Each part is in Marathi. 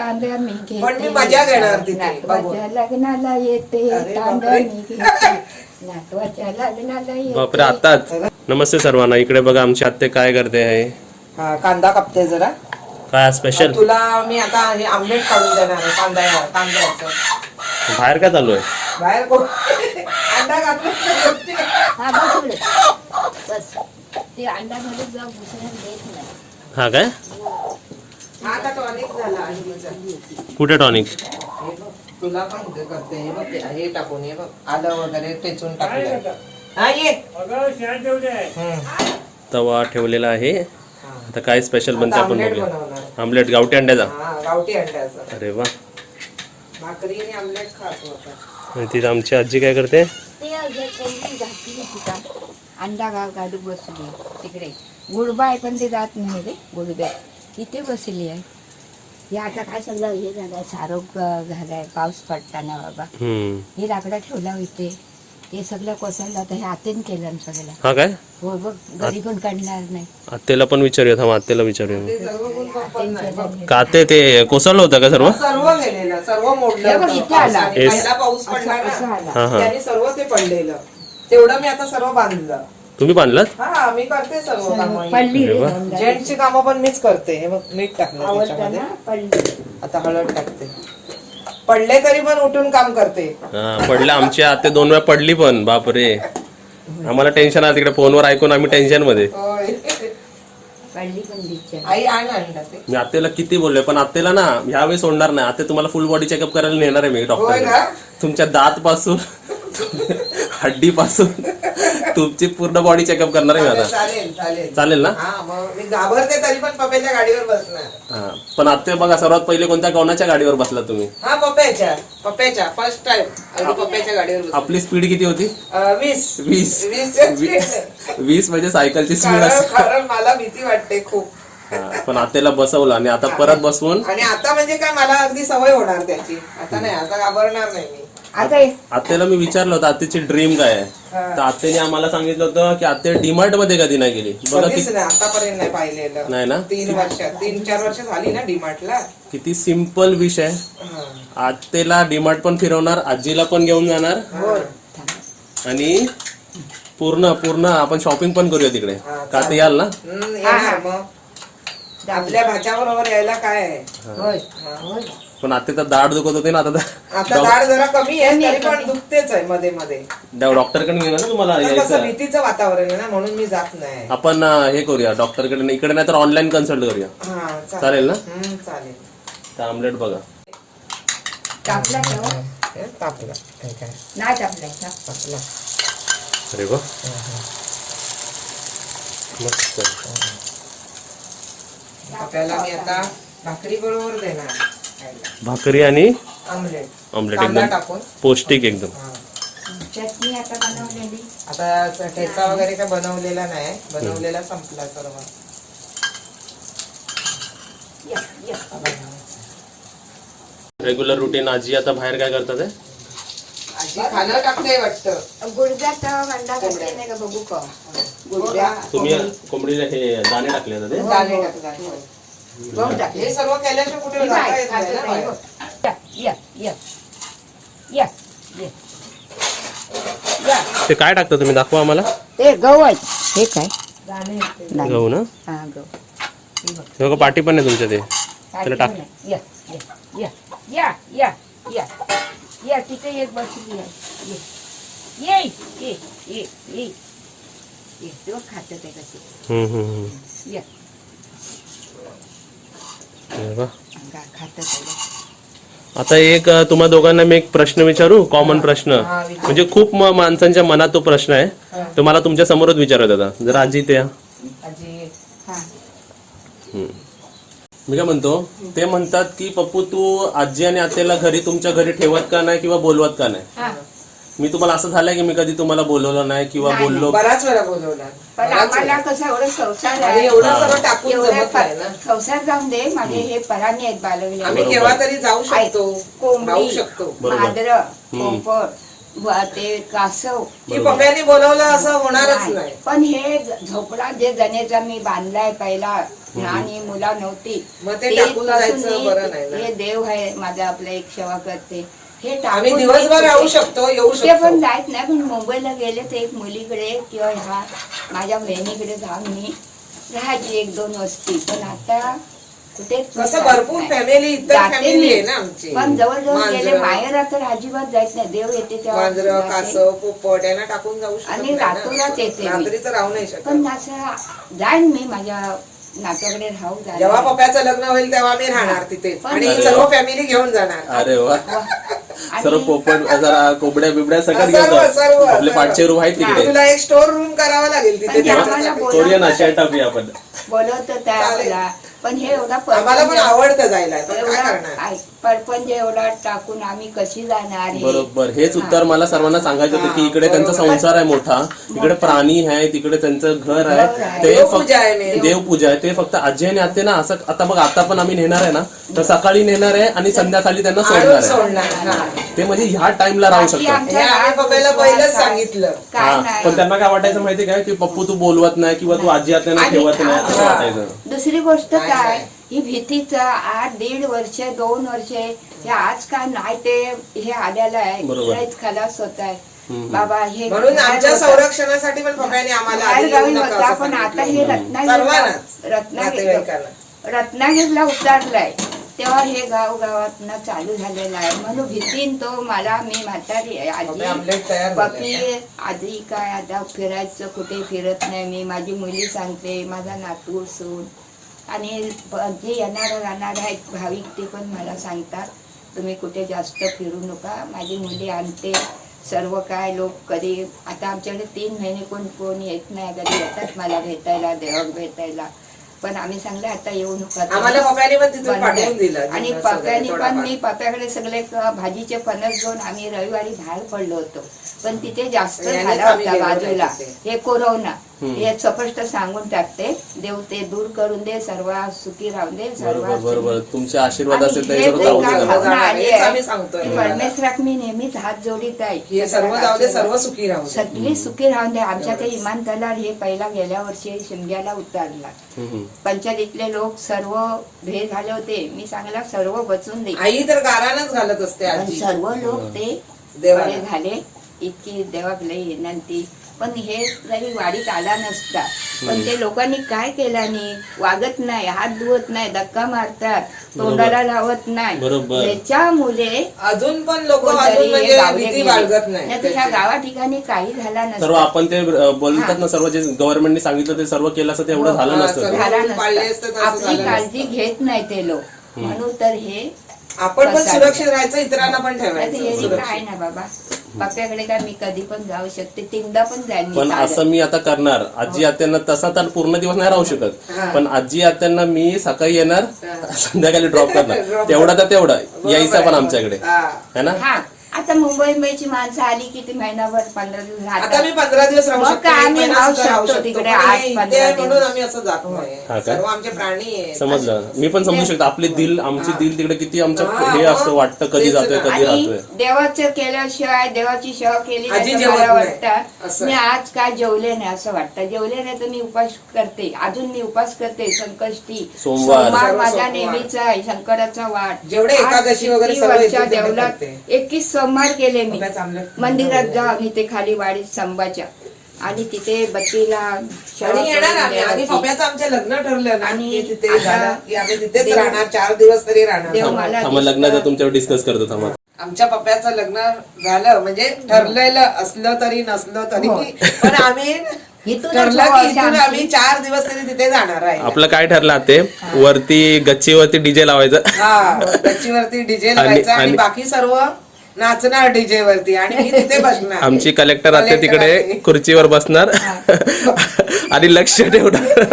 तांदळ मी घेते, पण मी मजा घेणार तिथे नातवाच्या लग्नाला येते, तांदळ मी घेते, नातवाच्या लग्नाला येते. बापरे आताच. नमस्ते सर्वांना. इकडे बघा आमची आत्ते काय करते आहे. हा, कांदा कापते जरा. काय स्पेशल? तुला मी आता हे आमलेट काढून देणार आहे तांदळाचं. बाहेर काय चालू आहे? बाहेर अंडा कापले. हा बस एवढं. बस ते अंडा मध्ये जा घुसवून देत नाही. हा काय? हा आता टॉनिक झाला आहे. कुठे टॉनिक? हे बघ, तुला पण ते करते. हे बघ हे टाकून, हे बघ आलं वगैरे टेचून टाकलं. हा ये. तवा ठेवलेला आहे. आता काय स्पेशल बनते आपण आमलेट बघूया. बनवणार. आमलेट गावठी अंड्याचा. हा, गावठी अंड्याचं. अरे वा. भाकरी आणि आमलेट खातो आता. आणि ती आमची आजी काय करते? ते घातली तिचा अंडा गाडू बसली तिकडे. गुडबा आहे पण ते जात नाही रे. गुडब्या तिथे बसली आहे. हे आता काय सगळं हे झालंय, सारोग झालाय पाऊस पडताना बाबा. हे लाकडा ठेवला होते हे सगळं कोसळलं. आता हे आतेन केलं सगळं. हा काय? हो बघ, घरी पण काढणार नाही. आत्तेला पण विचारूया. थांब आत्तेला विचारूया. ते सर्व गुण पण नाही बघ. का ते कोसळलं होतं का सर्व? सर्व गेलेलं, सर्व मोडलं हे बघ, होतं. इथे आला. पावसाने. पहिला पाऊस पडला असं ना, आला. हा हा. त्याने सर्व ते पडलेलं. तेवढं मी आता सर्व बांधलं. तुम्ही बांधलात? हा, मी करते सर्व कामं. पडली रे अरे वा. दोनदा. जेंट्सची कामं पण मीच करते. हे बघ, मीठ टाकलं आवडतं त्याच्यामध्ये. ना, पडली. आता हळद टाकते. पडले तरी पण उठून काम करते. हा पडलं. आमची आत्ते 2 वेळा पडली पण. बापरे, आम्हाला टेन्शन आहे तिकडे फोनवर ऐकून आम्ही टेन्शन मध्ये. होय. पडली पण बिचारी. आई आण अंडा ते. मी आत्तेला किती बोललोय पण आत्तेला ना ह्यावेळी सोडणार नाही. आत्ते तुम्हाला फुल बॉडी चेकअप करायला नेणार आहे मी होय डॉक्टर. ना? तुमच्या दात पासून हड्डी पासून तुमची पूर्ण बॉडी चेकअप करणार आहे मी आता. चालेल चालेल चालेल ना? हा, मग मी घाबरते तरी पण पप्याच्या गाडीवर बसणार. हा पण आत्ते बघा सर्वात पहिले कोणत्या कोणाच्या गाडीवर बसला तुम्ही? हा, पप्याच्या फर्स्ट टाइम पप्याच्या गाडीवर बसले. आपली स्पीड किती होती? 20 20 20 20 म्हणजे सायकलची स्पीड कारण असते. कारण मला भीती वाटते खूप. हा, पण आत्तेला बसवलं आणि आता परत बसवून. आणि आता म्हणजे काय मला अगदी सवय होणार त्याची. आता नाही, आता घाबरणार नाही मी. आता आत्तेला मी विचारलं होतं आत्तेची ड्रीम काय आहे, हा. तर आत्तेने आम्हाला सांगितलं होतं की आत्ते डीमार्ट मध्ये कधी नाही गेली. बघा कधीच नाही, आतापर्यंत नाही पाहिलेलं. नाही ना? 3-4 वर्ष झाली ना डीमार्टला. किती सिंपल विष आहे. हा. आत्तेला डीमार्ट पण फिरवणार, आजीला पण घेऊन जाणार होय. आणि पूर्ण पूर्ण आपण शॉपिंग पण करूया तिकडे. हा, का ते याल ना? येणार मग. आपल्या भाच्याबरोबर यायला काय आहे. होय होय. पण आत्ते तर दाढ दुखत होते ना. आता दाढ जरा कमी आहे तरी पण दुखतेच आहे मध्ये मध्ये. डॉक्टरकडे घेऊया ना तुम्हाला तर कसं यायचं. भीतीचं वातावरण आहे ना, म्हणून मी जात नाही. आपण हे करूया डॉक्टरकडे, इकडे नाही तर ऑनलाईन कन्सल्ट करूया. हा, चालेल ना? चालेल. तर आमलेट बघा. टाकला ठेवा. हे टाकलं. हे काय? नाही टाकलाय. टाकलं. अरे वा मस्त. आपल्याला मी आता भाकरी बरोबर देणार खायला. भाकरी आणि आमलेट ऑमलेट कांदा एकदम टाकून. पौष्टिक एकदम. हा. चटणी आता बनवलेली. आता ठेचा वगैरे काय बनवलेला नाही, बनवलेला संपला सर्व. या, या. Regular routine. आजी आता बाहेर काय करतात आहे? आजी खाणं टाकते वाटतं. गुडघ्यात अंडा घातले नाही का बघू का? गुडघ्या तुम्ही कोंबडीला हे दाणे टाकले होते ते? दाणे टाकला. गहू टाकले. हे सर्व केल्याशिवाय कुठे जाता येत नाही ना बाहेर. या, या, या, या, या. ते काय टाकता तुम्ही दाखवा आम्हाला. ते गहू आहेत. हे काय? नाही. गहू ना? हा गहू. हे बघ. हे बघा पाठी पण आहे तुमच्या ते. त्याला टाक. या, या, या, या, या, या. या तिथे एक बसली आहे. ये ये ये ये ये ते बघ खातं ते कसे. या अरे वा. खातं ते. आता एक तुम्हा दोघांना मी एक प्रश्न विचारू. कॉमन प्रश्न, हा, विचार. म्हणजे खूप माणसांच्या मनात तो प्रश्न आहे. तो मला तुमच्या समोरच विचारत होता. जर आजी ते आजी हा. मी काय म्हणतो, ते म्हणतात की पप्पू तू आजी आणि आत्याला घरी तुमच्या घरी ठेवत का नाही किंवा बोलवत का नाही. हा. मी तुम्हाला असं झालंय की मी कधी तुम्हाला बोलवलं नाही किंवा नाही, बोललो. बराच वेळा बोलवला. पण आम्हाला कसं एवढं संसार आणि आहे. एवढं सगळं टाकून एवढं जमत नाही ना. संसार जाऊन दे. माझे हे पराणी आहेत आम्ही बालवले. केव्हा तरी जाऊ शकतो, कोंबडी, राहू शकतो. बरोबर. मांजरं, पोपट, ते कासव की पप्यानी बोलवलं असं होणारच नाही. पण हे झोपडा जे जनेचा मी बांधलाय पहिला आणि मुला नव्हती मग ते टाकून पासून जायचं बरं नाही ना. हे देव आहे माझा आपला एक सेवा करते हे आम्ही टाकून दिवसभर मी राहू कुठे- शकतो, येऊ कुठे पण शकतो. जायत नाही. पण मुंबईला गेले तर एक मुलीकडे किंवा ह्या माझ्या बहिणीकडे जाऊन मी राहायची 1-2 वस्ती. पण आता कुठे कसं भरपूर फॅमिली इतर जाते फॅमिली मी. आहे ना आमची. पण जवळजवळ गेले मांजरं, माहेर तर अजिबात जायत नाही. देव येते तेव्हा मांजरं, जाते. कासव, पोपट यांना टाकून जाऊ शकत आणि नाही ना. रातोरात येते मी. रात्री तर राहू नाही शकत. पण असं जाईन मी माझ्या नात्याकडे राहू जाणार. जेव्हा पप्याचं लग्न होईल तेव्हा मी राहणार तिथेच पण आणि अरे सर्व वा. फॅमिली घेऊन जाणार. अरे वा, आणि सर्व पोपट जरा कोंबड्या बिबड्या सगळं सर्व, सर्व, घेतो. आपले सर्व. पाचशे रूम आहेत तिकडे. तुला एक स्टोर रूम करावा लागेल पण तिथे ते आम्हाला त्याच्यासाठी. बोल- कोरियन आशिया टाकूया आपण. बोलवत त्यावेळेला पण हे एवढा आम्हाला पण आवडतं जायला, पण काय एवढा करणार. परपंच एवढा टाकून आम्ही कशी जाणार हे? बरोबर, हेच उत्तर मला सर्वांना सांगायचं होतं की इकडे त्यांचा संसार आहे मोठा, तिकडे प्राणी आहे, तिकडे त्यांचं घर घर आहे. आहे. ते देवपूजा आहे main. फक्त देवपूजा आहे. ते फक्त आजी आणि आते ना असं आता बघ, आता पण आम्ही नेणार आहे ना तर सकाळी नेणार आहे आणि संध्याकाळी त्यांना आणून सोडणार आहे. सोडणार. हा. ते म्हणजे ह्या टाइमला राहू बाकी शकतात. आमच्या हे आम्ही घरात पप्याला विश्वास पहिलंच आहे. सांगितलं. काय हा, नाही. पण त्यांना काय वाटायचं माहिती काय की पप्पू तू बोलवत नाही किंवा तू आजी आत्यांना आणि ठेवत नाही असं हा. वाटायचं. दुसरी गोष्ट नाही, काय नाही. ही भीतीचं 8-1.5 वर्ष 2 वर्षे हे आज काय नाही ते हे आलेलं आहे. बरोबर. काहीच खलास होत आहे हम्म. बाबा हे म्हणून बाहेर आमच्या होतं. संरक्षणासाठी पण पप्याने आम्हाला आधी बाहेर येऊ गावी नका होता असं पण आता हे सांगितलं. सर्वांनाच, नातेवाईकांना. रत्नागिरीला उतारलाय तेव्हा हे गावात चालू झालेलं आहे. म्हणून भीतीन तो मला मी म्हातारी आहे. पप्या आजी आमलेट तयार बाकी झाले. आधी काय आता फिरायचं कुठे फिरत नाही मी. माझी मुली सांगते, माझा नातू सून आणि जे येणार राहणार आहेत भाविक ते पण मला सांगतात तुम्ही कुठे जास्त फिरू नका. माझी मुली आणते सर्व काय लोक कधी आता आमच्याकडे 3 महिने कोण येत नाही. कधी येतात मला भेटायला, देवाक भेटायला. पण आम्ही सांगले आता येऊ नका. आम्हाला पप्याने पण तिथून बंद पाठवून आहे. दिलं आणि जिन्नस पप्यानी वगैरे पण थोडाफार. मी पप्याकडे सगळे भाजीचे फणस घेऊन आम्ही रविवारी बाहेर पडलो होतो. पण तिथे जास्त यानेच झाला आम्ही होता गेलो नाही बाजूला तिथे. हे कोरोना. हम्म. हे स्पष्ट सांगून टाकते देव ते दूर करून दे, सर्व सुखी राहून दे. बरोबर बरोबर, तुमचे आशीर्वाद आणि असेल तर हे हे सर्व जे जाऊ काय दे. भावना आली हेच आहे, आम्ही सांगतोय. ती परमेश्वराक मी नेहमीच हात जोडीत आहे. हे सर्व जाऊ दे, सर्व सुखी राहू दे. सगळी सुखी राहून दे. आमच्या ते इमान तलार हे पहिला गेल्या वर्षी शिमग्याला उतारला. हम्म. पंचायतीतले लोक सर्व भे झाले होते. मी सांगला सर्व बचून दे. आई तर गारानच घालत असते पण आजी. सर्व लोक ते देवाला. बरे झाले. इतकी देवाक लई विनंती. पण हे जरी वाडीत आला नसता पण ते लोकांनी काय केलं नाही, वागत नाही, हात धुवत नाही, धक्का मारतात, तोंडाला लावत नाही. बरोबर. त्याच्यामुळे अजून पण लोक कोणतरी अजून म्हणजे गावले भीती गेले. बाळगत नाहीतर ह्या नाही. गावा ठिकाणी काही झाला सर्व नसता. आपण ते बोलतात ना, सर्व जे गव्हर्नमेंटने सांगितलं ते सर्व केलं असतं ते एवढं झालं हा, नसतं. सर्व. झाला पाळले असते तर नसता. असं आपली झालं काळजी घेत नाही ते लोक. म्हणून तर हे आपण पण बसा. सुरक्षित राहायचं, इतरांना पण नाहीतर ठेवायचं हे काय सुरक्षित. ना बाबा पप्याकडे काय मी कधी पण जाऊ शकते. 3दा पण जाईन मी पण चालत. असं मी आता करणार, आजी आत्यांना तसा तर पूर्ण दिवस नाही राहू शकत, हा. पण आजी आत्यांना मी सकाळी येणार, हा. संध्याकाळी ड्रॉप करणार. Drop तेवढा तर तेवढा यायचा पण आहे. आमच्याकडे हा. है ना. हा आता मुंबईची माणसं आली की ती महिनाभर 15 दिवस आता राहतात. मी 15 दिवस राहू मग शकतो, काय एक आम्ही महिना राहू सुद्धा राहू शकतो शकतो. तिकडे पण 8-15 हे इथे आहे म्हणून दिवस. आम्ही असं जात हा नाही. काय? सर्व आमचे प्राणी आहेत. समजलं, मी पण समजू शकतो. आपले दिल, आमची दिल तिकडे किती आमचं हा, हे असं वाटतं, कधी तेच जातोय ना. कधी आणि राहतोय. देवाचं केल्याशिवाय देवाची सेवा केली आजी नाही तर जेवत मला नाही. वाटतं असं. मी आज काय जेवले नाही असं वाटतं. जेवले नाही तर मी उपास करते. अजून मी उपास करते. संकष्टी सोमवार. माझा सोमवार. नेहमीचा आहे शंकराचा वाट. जेवढे आज एकादशी वगैरे किती सर्व वर्षा येते ते देवलात करते. 21 सोमवार केले मी. पप्याचं आमलेट. मंदिरात जाऊन इथे खाली वाडीत संभाच्या आणि तिथे बत्तीला आणि येणार आम्ही. आणि पप्याचं आमचे लग्न ठरलं ना आणि की तिथे आता झालं की आम्ही तिथेच देव- राहणार, 4 दिवस तरी राहणार. देव मला थांबा, लग्नाचं तुमच्यावर डिस्कस करतो थांबा. आमच्या पप्याचं लग्न झालं म्हणजे ठरलेलं असलं तरी नसलं तरी हो. पण आम्ही इथूनच ठरलं हो की अशी इथून आमची- आम्ही 4 दिवस तरी तिथे जाणार आहे. आपलं काय ठरलं ते वरती गच्चीवरती डीजे लावायचं हा, गच्चीवरती डीजे लावायचा आणि आणि- बाकी सर्व नाचणार डीजे वरती आणि मी तिथे बसणार. आमची कलेक्टर आते तिकडे कलेक्टर खुर्चीवर बसणार आणि लक्ष ठेवणार.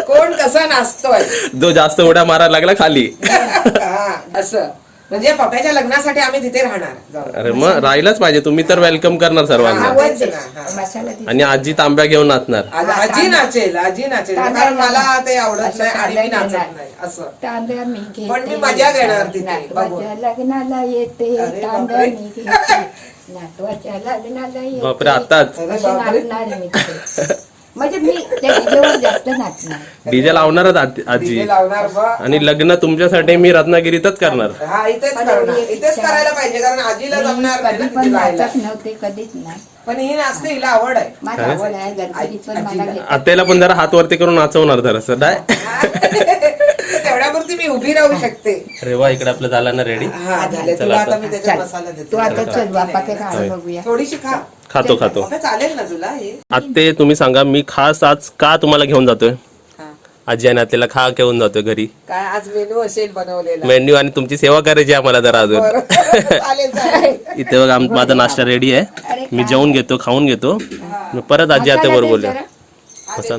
कोण कसा नाचतोय जो जास्त उड्या मारायला लागला खाली. हा, असं म्हणजे पप्याच्या लग्नासाठी आम्ही तिथे राहणार जाऊन. अरे मग राहिलाच पाहिजे, तुम्ही तर वेलकम करणार सर्वांना. हा, तेच ना, हा. मसाला दे. आणि आजी तांब्या घेऊन नाचणार. आजी नाचेल, आजी नाचेल, तांदळा कारण मला ते आवडत असं नाही आणि मी तांदळा नाचत घेणार. नाही असं. तांब्या मी घेते. पण मी मजा घेणार तिथे, नातवाच्या बघून. लग्नाला येते अरे तांब्या बापरे. मी घेते. नातवाच्या लग्नाला येते. बापरे, आताच? अरे अशी बापरे. नाचणार मी तिथे. म्हणजे मी त्या डीजेवर जास्त नाचणार. डीजे लावणारच आजी डीजे लावणार बा. आणि लग्न तुमच्यासाठी मी रत्नागिरीतच करणार. हा इथेच करणार, इथेच करायला पाहिजे कारण आजीला जमणार नाही कधी ना पण तिथे राहायला. नाचत नव्हते, कधीच नाही. पण ही नाचते, हिला आवड आहे. माझा आवड आहे गणपतीत पण मला घेतात. आत्याला पण जरा हात वरती करून नाचवणार जरा डाय. तेवढ्यापुरती मी उभी राहू शकते. अरे वा, इकडे आपलं झालं ना रेडी. हा झाले. चला तुला आता. आता मी त्याच्यात चल. मसाला देते. तू आता चल बापा ते खाणं बघूया. थोडीशी खा. खातो बाबा, चालेल ना तुला हे? आत्ते तुम्ही सांगा, मी खास आज का तुम्हाला घेऊन जातोय? हा. आजी आणि आत्याला खा घेऊन जातोय घरी. काय आज मेनू असेल बनवलेला? मेन्यू आणि तुमची सेवा करायची आम्हाला जरा अजून. बरं. चालेल चालेल. इथे बघा माझा नाश्ता रेडी आहे. मी जेवून घेतो, खाऊन घेतो, मग परत आजी आत्या बरोबर बोलूया. मसाला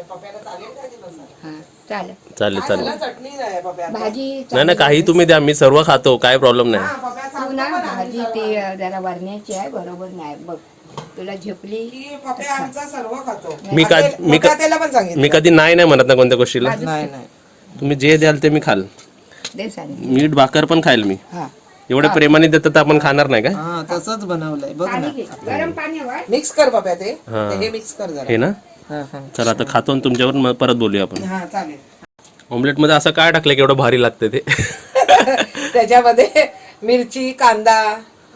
पप्याला चालेल का ते मसाला? हा, चालेल. चालेल चालेल. मला चटणी नाही पप्या. भाजी नाही ना, काही तुम्ही द्या, मी सर्व खातो, काय प्रॉब्लेम नाही. हा, पप्या तू सांगतो ना पण आम्ही भाजी ती जरा वरण्याची आहे, बरोबर नाही बघ. तुला झेपली की पप्या आमचा सर्व खातो. मी का- मी का- त्याला पण सांगितलं. मी कधी नाही नाही म्हणत ना कोणत्या गोष्टीला. नाही नाही. तुम्ही जे द्याल ते मी खाल. दे सांग. मीठ भाकर पण खाईल मी. हा, एवढे प्रेमाने देतात तर आपण खाणार नाही काय? हा तसंच बनवलंय बघ पाणी ना. घे, गरम पाणी वाढ. मिक्स कर पप्या ते. हा. हे मिक्स कर जरा. हे ना, हा हा. चला आता खातो आणि तुमच्यावर मग परत बोलूया आपण. हा चालेल. ऑमलेट मध्ये असं काय टाकलं की एवढं भारी लागतं ते? त्याच्यामध्ये मिरची, कांदा,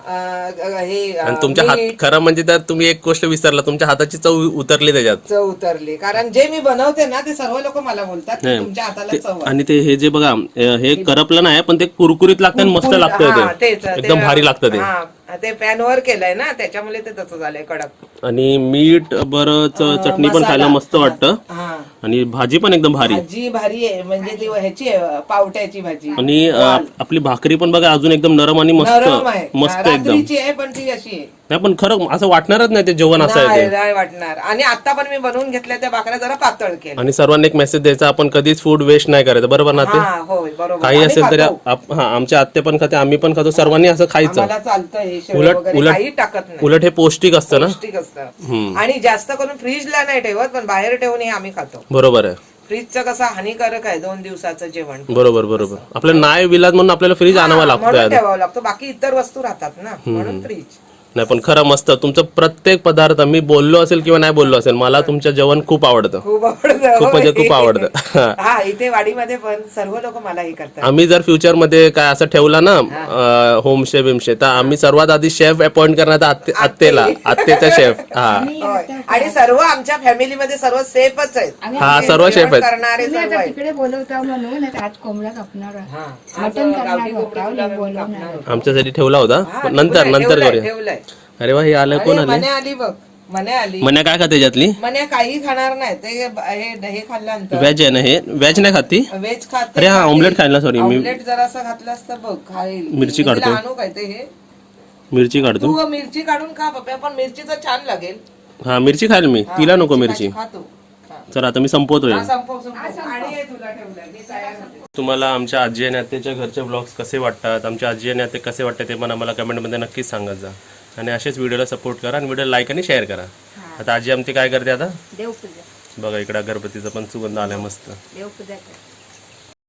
हे आणि तुमच्या हात, मीठ, खरं म्हणजे तर तुम्ही एक गोष्ट विसरला, तुमच्या हाताची चव उतरली त्याच्यात. चव उतरली. कारण जे मी बनवते ना ते सर्व लोक मला बोलतात की नाही. तुमच्या हाताला चव आहे. आणि ते हे जे बघा, हे करपलं नाही पण ते कुरकुरीत लागतं आणि मस्त लागतं हा, ते. तेच. एकदम भारी लागतं ते. हा, ते पॅन वर केलंय ना त्याच्यामुळे ते तसं झालंय कडक. आणि मीठ बरं, चटणी पण मसाला. खायला मस्त वाटतं. हा, आणि भाजी पण एकदम भारी. भाजी भारी आहे. म्हणजे ती ह्याची आहे, पावट्याची भाजी. आणि आपली भाकरी पण बघा अजून एकदम नरम आणि मस्त नरम आहे. मस्त एकदम. रात्रीची आहे पण ती अशी आहे. नाही पण खरं असं वाटणारच नाही ते जेवण असं आहे नाही ते. नाही वाटणार. आणि आता पण मी बनवून घेतल्या त्या भाकऱ्या जरा पातळ केल्या. आणि सर्वांना एक मेसेज द्यायचा, आपण कधीच फूड वेस्ट नाही करायचं, बरोबर ना ते? हा होय बरोबर. काही आम्ही असेल तरी खातो. हा, आमच्या आत्या पण खाते, आम्ही पण खातो, सर्वांनी असं खायचं. आम्हाला चालतं हे शेव उलट- वगैरे उलट- काही टाकत नाही. उलट हे पौष्टिक असतं ना. पौष्टिक असतं. हम्म. आणि जास्त करून फ्रीजला नाही ठेवत पण बाहेर ठेवून हे आम्ही खातो. बरोबर आहे. फ्रीजचं कसं हानिकारक आहे 2 दिवसाचं जेवण. बरोबर बरोबर. आपल्याला नाही विलाज म्हणून आपल्याला फ्रीज आणावा म्हणून लागतोय. ठेवावं लागतो. बाकी इतर वस्तू राहतात ना म्हणून फ्रीज. नाही पण खरं मस्त तुमचं प्रत्येक पदार्थ, मी बोललो असेल किंवा नाही बोललो असेल, मला तुमचं जेवण खूप आवडतं. खूप आवडतं. खूप म्हणजे खूप आवडतं. हा, इथे वाडीमध्ये पण सर्व लोक मला हे करतात. आम्ही जर फ्युचर मध्ये काय असं ठेवला ना होमस्टे बिमस्टे, तर आम्ही सर्वात आधी शेफ अपॉइंट करणार आत्तेला, आत्तेचा शेफ. हा होय. आणि सर्व आमच्या फॅमिलीमध्ये सर्व सेफच आहेत. हा, सर्व शेफ आहेत. करणारे तुम्ही सर्व आता आहेत. तिकडे बोलवता म्हणून आता आज कोंबडा कापणार आहे. हा. मटण आज करणार गावठी होता, कोंबडी नाही तुला बोलवणार कापणार होतो. आमच्यासाठी ठेवला होता, हा, पण नंतर करूया. ठेवलंय. अरे वा, हे आलं कोण अरे, आले? मने आली बघ. मने आली. मन्या काय खाते त्याच्यातली? मने काही खाणार नाही ते हे खाल्ल्यानंतर व्हेज आहे ना हे? व्हेज नाही खाती? व्हेज खाते. अरे हा, ऑमलेट खायला, सॉरी मी ऑमलेट जरासं घातलं असतं बघ खाईल. मिरची मी तिला काढतो. आणू काय ते हे? मिरची काढतो. तू मिरची काढून खा पप्या, पण मिरचीचं छान लागेल. हा, मिरची खाईल मी, तिला नको मिरची. खा तू. चला आता मी संपवतोय. हा, संपव, संपव. आणि हे तुला ठेवलंय मी तयार होते. तुम्हाला आमच्या आजी आणि आत्याच्या घरचे ब्लॉग्स कसे वाटतात, आमच्या आजी आणि आत्या कसे वाटतात ते पण आम्हाला कमेंटमध्ये नक्कीच सांगत जा. आणि असेच व्हिडिओला सपोर्ट करा आणि व्हिडिओ लाईक आणि शेअर करा. आता आजी आमची काय करते आता देवपूजा बघा, इकडे अगरबत्तीचा पण सुगंध आलाय मस्त. देवपूजा कर.